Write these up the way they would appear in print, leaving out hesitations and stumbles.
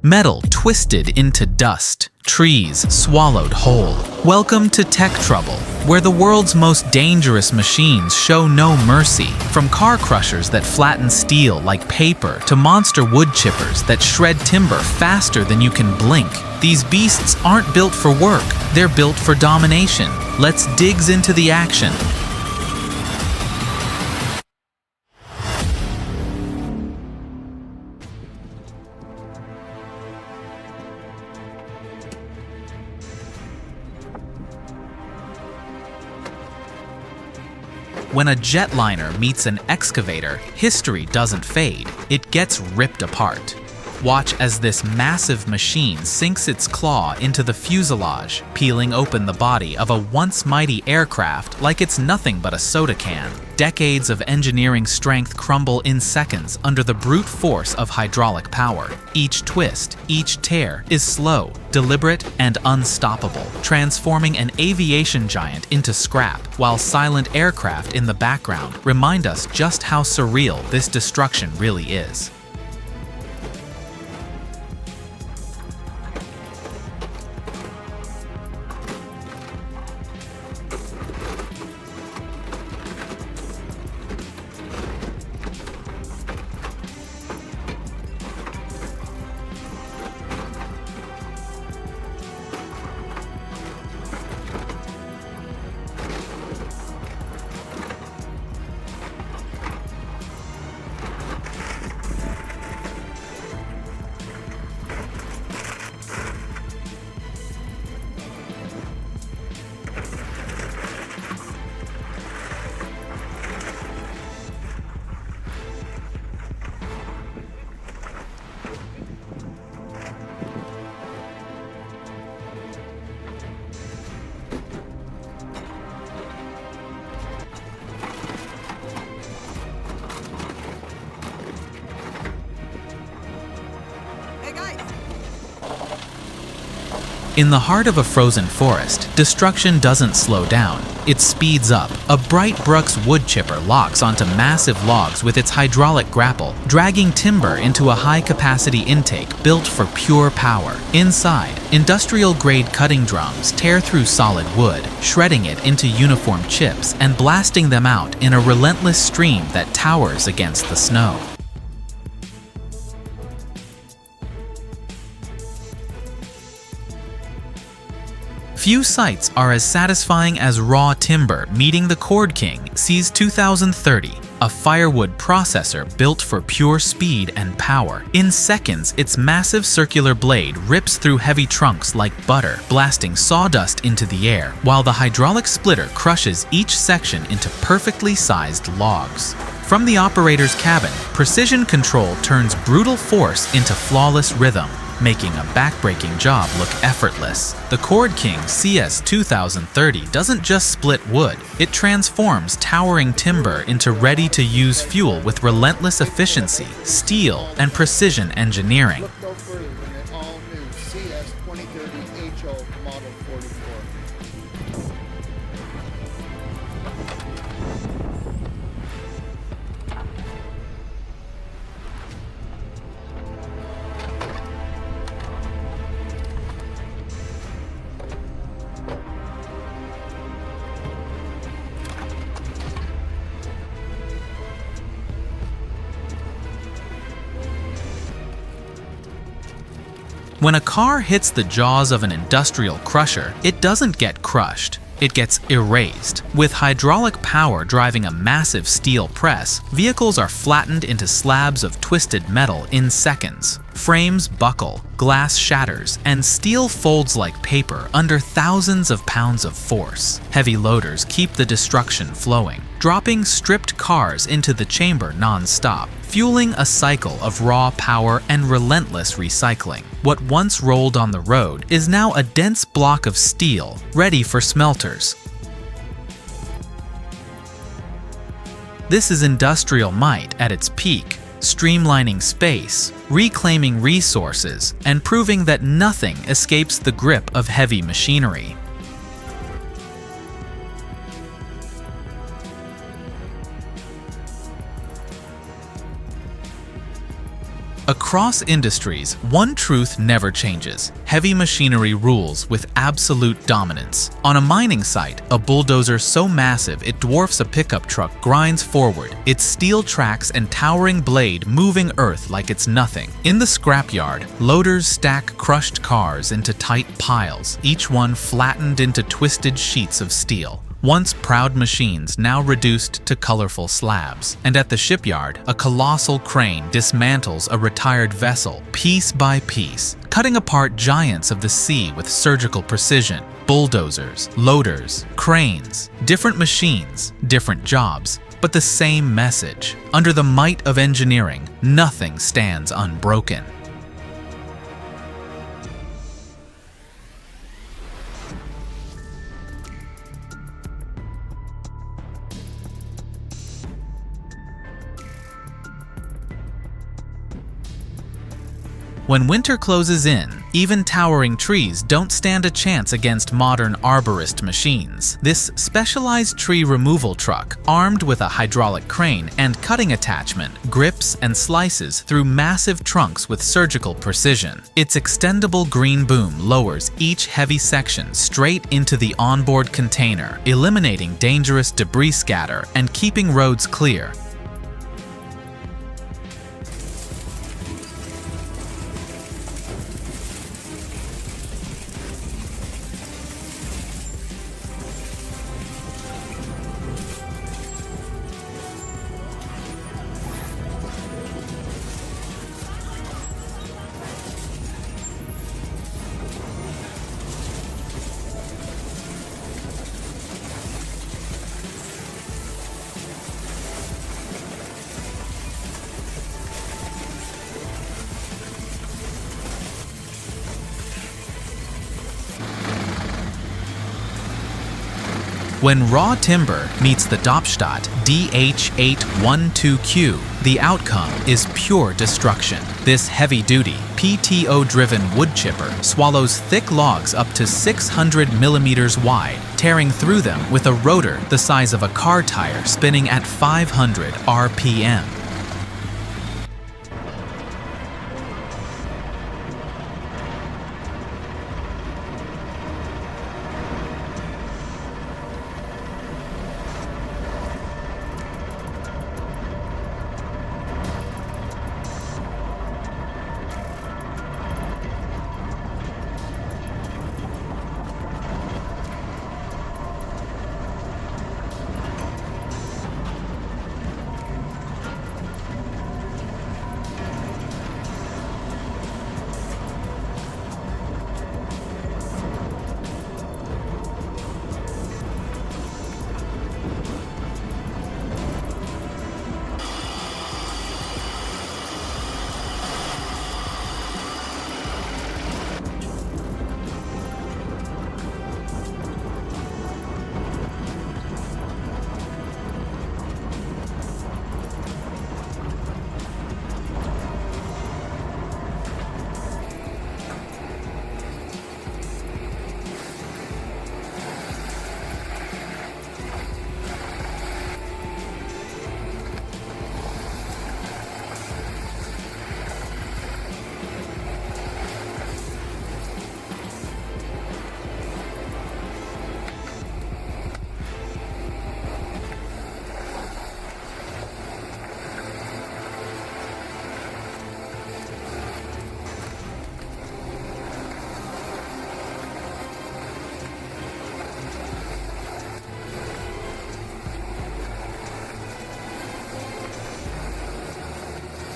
Metal twisted into dust, trees swallowed whole. Welcome to Tech Trouble, where the world's most dangerous machines show no mercy. From car crushers that flatten steel like paper to monster wood chippers that shred timber faster than you can blink, these beasts aren't built for work, they're built for domination. Let's dig into the action. When a jetliner meets an excavator, history doesn't fade, it gets ripped apart. Watch as this massive machine sinks its claw into the fuselage, peeling open the body of a once mighty aircraft like it's nothing but a soda can. Decades of engineering strength crumble in seconds under the brute force of hydraulic power. Each twist, each tear is slow, deliberate, and unstoppable, transforming an aviation giant into scrap, while silent aircraft in the background remind us just how surreal this destruction really is. In the heart of a frozen forest, destruction doesn't slow down, it speeds up. A bright Brooks wood chipper locks onto massive logs with its hydraulic grapple, dragging timber into a high-capacity intake built for pure power. Inside, industrial-grade cutting drums tear through solid wood, shredding it into uniform chips and blasting them out in a relentless stream that towers against the snow. Few sights are as satisfying as raw timber meeting the Cord King sees 2030, a firewood processor built for pure speed and power. In seconds, its massive circular blade rips through heavy trunks like butter, blasting sawdust into the air, while the hydraulic splitter crushes each section into perfectly sized logs. From the operator's cabin, precision control turns brutal force into flawless rhythm, making a backbreaking job look effortless. The Cord King CS 2030 doesn't just split wood, it transforms towering timber into ready-to-use fuel with relentless efficiency, steel, and precision engineering. Look no further than the all-new CS 2030 HO Model 44. When a car hits the jaws of an industrial crusher, it doesn't get crushed. It gets erased. With hydraulic power driving a massive steel press, vehicles are flattened into slabs of twisted metal in seconds. Frames buckle, glass shatters, and steel folds like paper under thousands of pounds of force. Heavy loaders keep the destruction flowing, dropping stripped cars into the chamber non-stop, fueling a cycle of raw power and relentless recycling. What once rolled on the road is now a dense block of steel, ready for smelters. This is industrial might at its peak, streamlining space, reclaiming resources, and proving that nothing escapes the grip of heavy machinery. Across industries, one truth never changes. Heavy machinery rules with absolute dominance. On a mining site, a bulldozer so massive it dwarfs a pickup truck grinds forward, its steel tracks and towering blade moving earth like it's nothing. In the scrapyard, loaders stack crushed cars into tight piles, each one flattened into twisted sheets of steel. Once proud machines now reduced to colorful slabs. And at the shipyard, a colossal crane dismantles a retired vessel, piece by piece, cutting apart giants of the sea with surgical precision. Bulldozers, loaders, cranes, different machines, different jobs, but the same message. Under the might of engineering, nothing stands unbroken. When winter closes in, even towering trees don't stand a chance against modern arborist machines. This specialized tree removal truck, armed with a hydraulic crane and cutting attachment, grips and slices through massive trunks with surgical precision. Its extendable green boom lowers each heavy section straight into the onboard container, eliminating dangerous debris scatter and keeping roads clear. When raw timber meets the Dopstadt DH812Q, the outcome is pure destruction. This heavy-duty, PTO-driven wood chipper swallows thick logs up to 600 millimeters wide, tearing through them with a rotor the size of a car tire spinning at 500 RPM.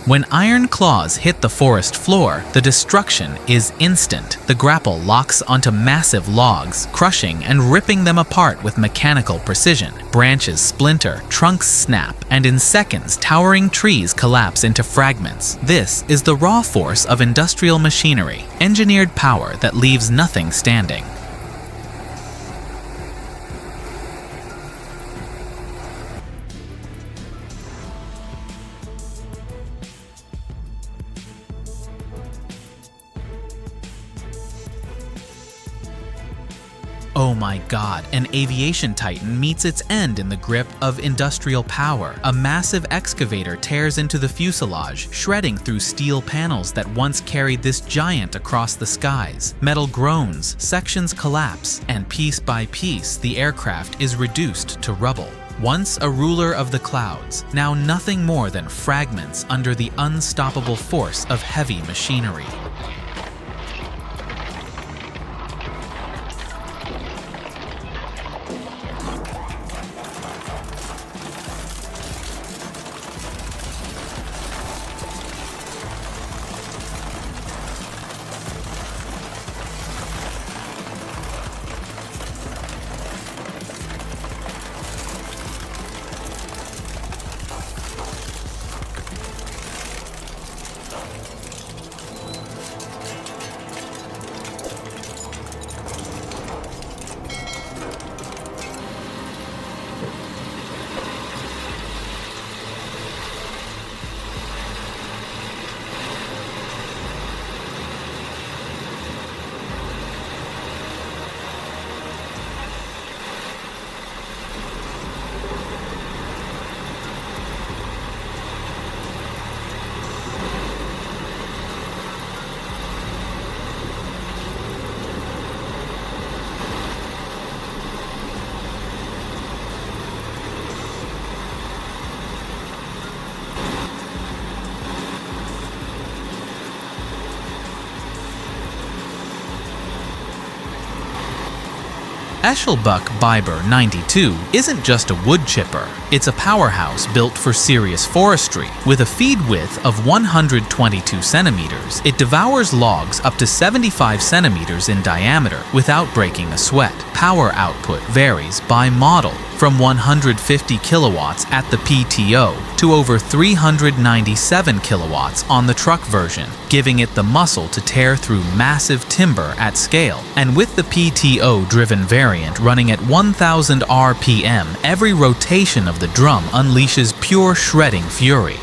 When iron claws hit the forest floor, the destruction is instant. The grapple locks onto massive logs, crushing and ripping them apart with mechanical precision. Branches splinter, trunks snap, and in seconds, towering trees collapse into fragments. This is the raw force of industrial machinery, engineered power that leaves nothing standing. Oh my god, an aviation titan meets its end in the grip of industrial power. A massive excavator tears into the fuselage, shredding through steel panels that once carried this giant across the skies. Metal groans, sections collapse, and piece by piece, the aircraft is reduced to rubble. Once a ruler of the clouds, now nothing more than fragments under the unstoppable force of heavy machinery. Eschelbuck Biber 92 isn't just a wood chipper, it's a powerhouse built for serious forestry. With a feed width of 122 centimeters, it devours logs up to 75 centimeters in diameter without breaking a sweat. Power output varies by model, from 150 kilowatts at the PTO to over 397 kilowatts on the truck version, giving it the muscle to tear through massive timber at scale. And with the PTO-driven variant running at 1000 RPM, every rotation of the drum unleashes pure shredding fury.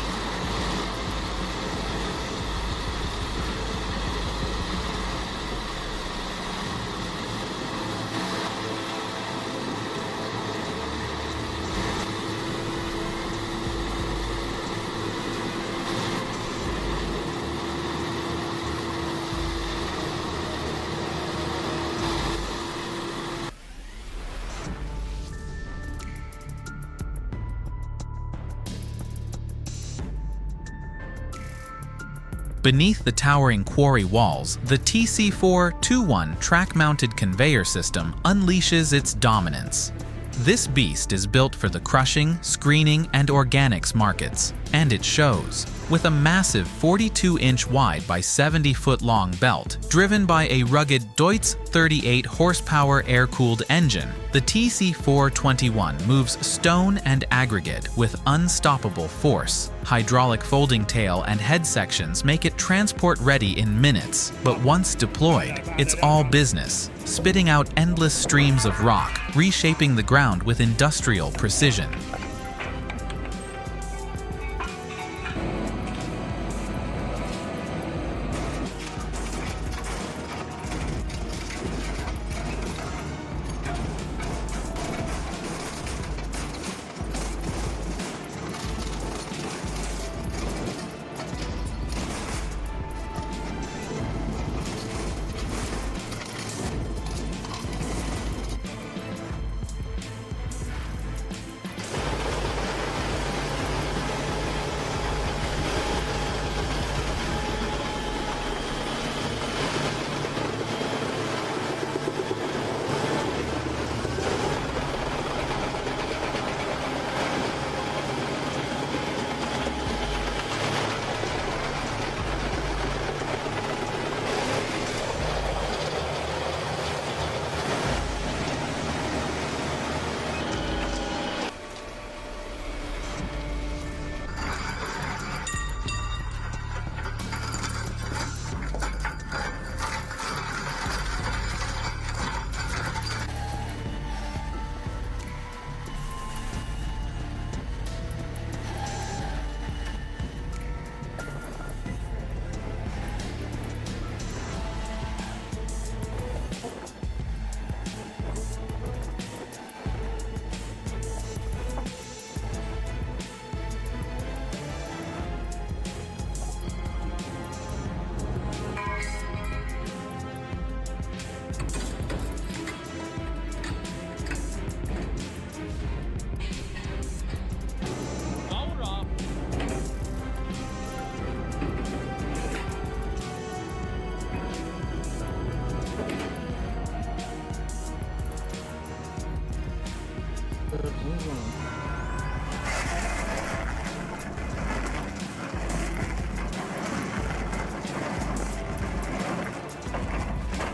Beneath the towering quarry walls, the TC4-21 track-mounted conveyor system unleashes its dominance. This beast is built for the crushing, screening, and organics markets, and it shows. With a massive 42-inch wide by 70-foot long belt, driven by a rugged Deutz 38-horsepower air-cooled engine, the TC4-21 moves stone and aggregate with unstoppable force. Hydraulic folding tail and head sections make it transport-ready in minutes, but once deployed, it's all business, spitting out endless streams of rock, reshaping the ground with industrial precision.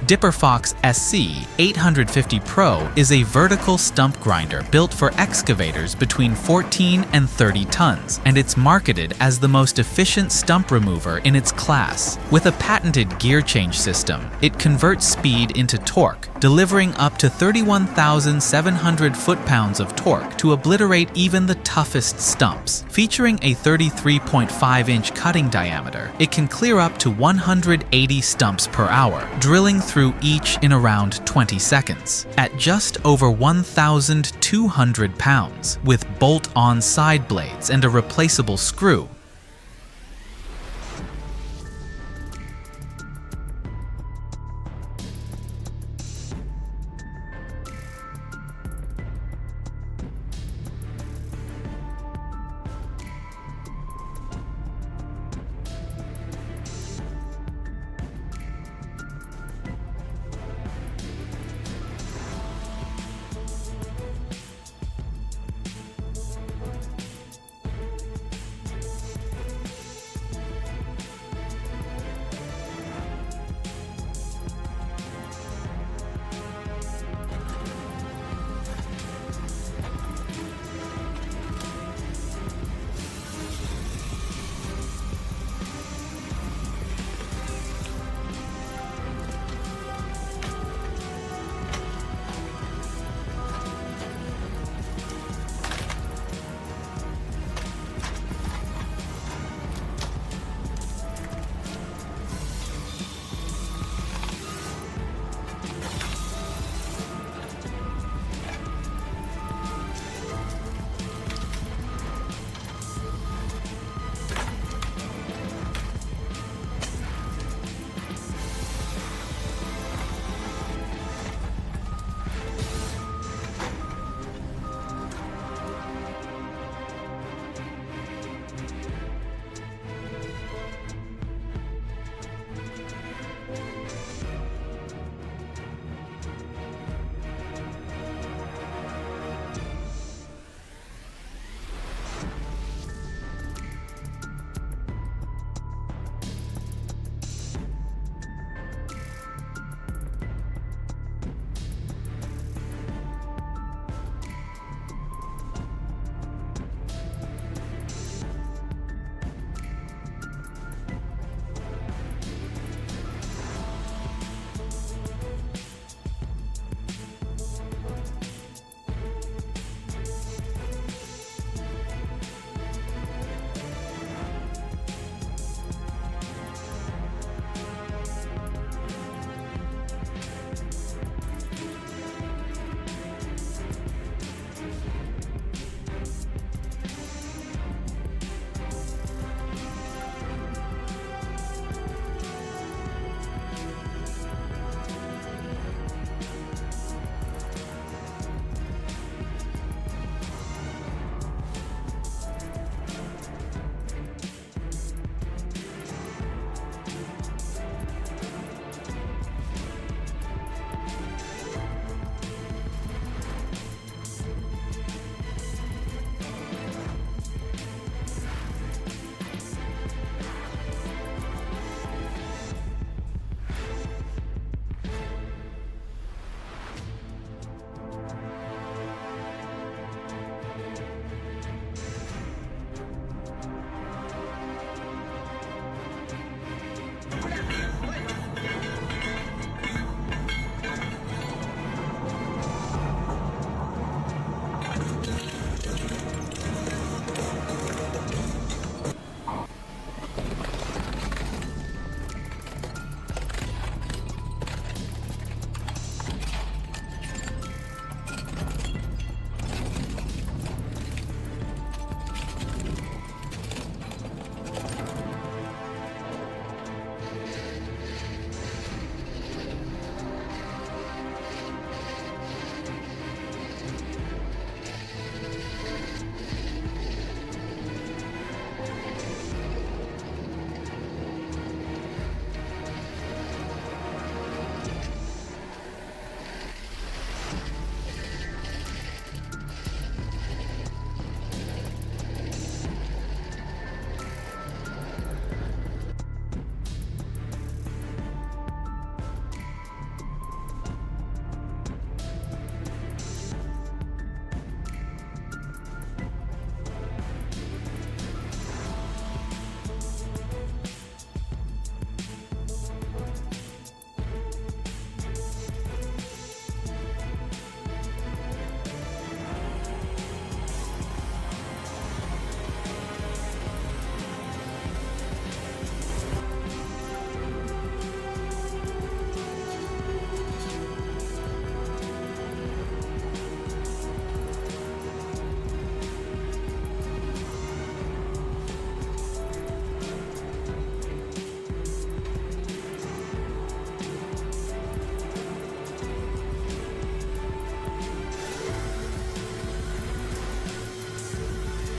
Dipperfox SC 850 Pro is a vertical stump grinder built for excavators between 14 and 30 tons, and it's marketed as the most efficient stump remover in its class. With a patented gear change system, it converts speed into torque, delivering up to 31,700 foot-pounds of torque to obliterate even the toughest stumps. Featuring a 33.5-inch cutting diameter, it can clear up to 180 stumps per hour, drilling through each in around 20 seconds. At just over 1,200 pounds, with bolt-on side blades and a replaceable screw,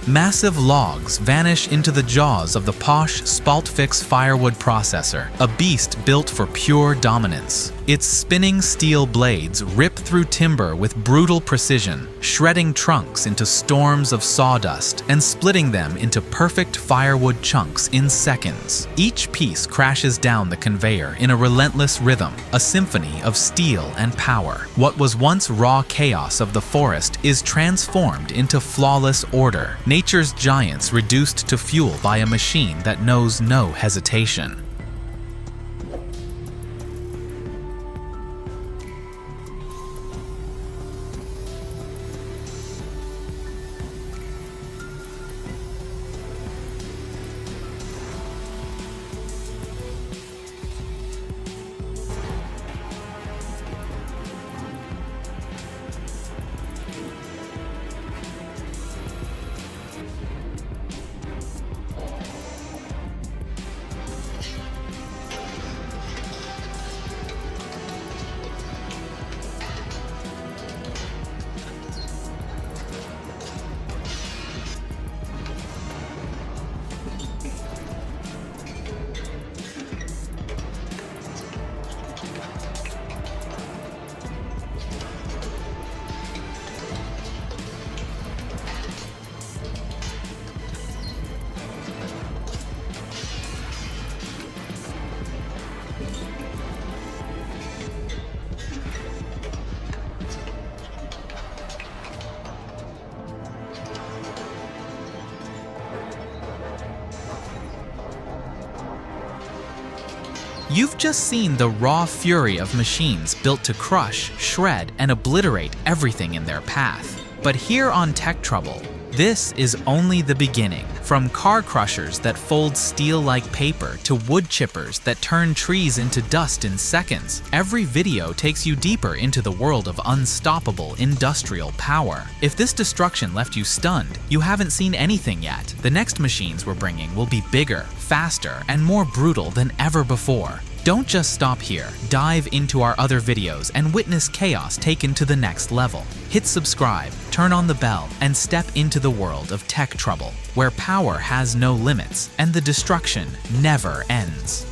Massive logs vanish into the jaws of the posh Spaltfix Firewood processor, a beast built for pure dominance. Its spinning steel blades rip through timber with brutal precision, shredding trunks into storms of sawdust and splitting them into perfect firewood chunks in seconds. Each piece crashes down the conveyor in a relentless rhythm, a symphony of steel and power. What was once raw chaos of the forest is transformed into flawless order, nature's giants reduced to fuel by a machine that knows no hesitation. You've just seen the raw fury of machines built to crush, shred, and obliterate everything in their path. But here on Tech Trouble, this is only the beginning. From car crushers that fold steel like paper to wood chippers that turn trees into dust in seconds, every video takes you deeper into the world of unstoppable industrial power. If this destruction left you stunned, you haven't seen anything yet. The next machines we're bringing will be bigger, faster, and more brutal than ever before. Don't just stop here. Dive into our other videos and witness chaos taken to the next level. Hit subscribe, turn on the bell, and step into the world of Tech Trouble, where power has no limits and the destruction never ends.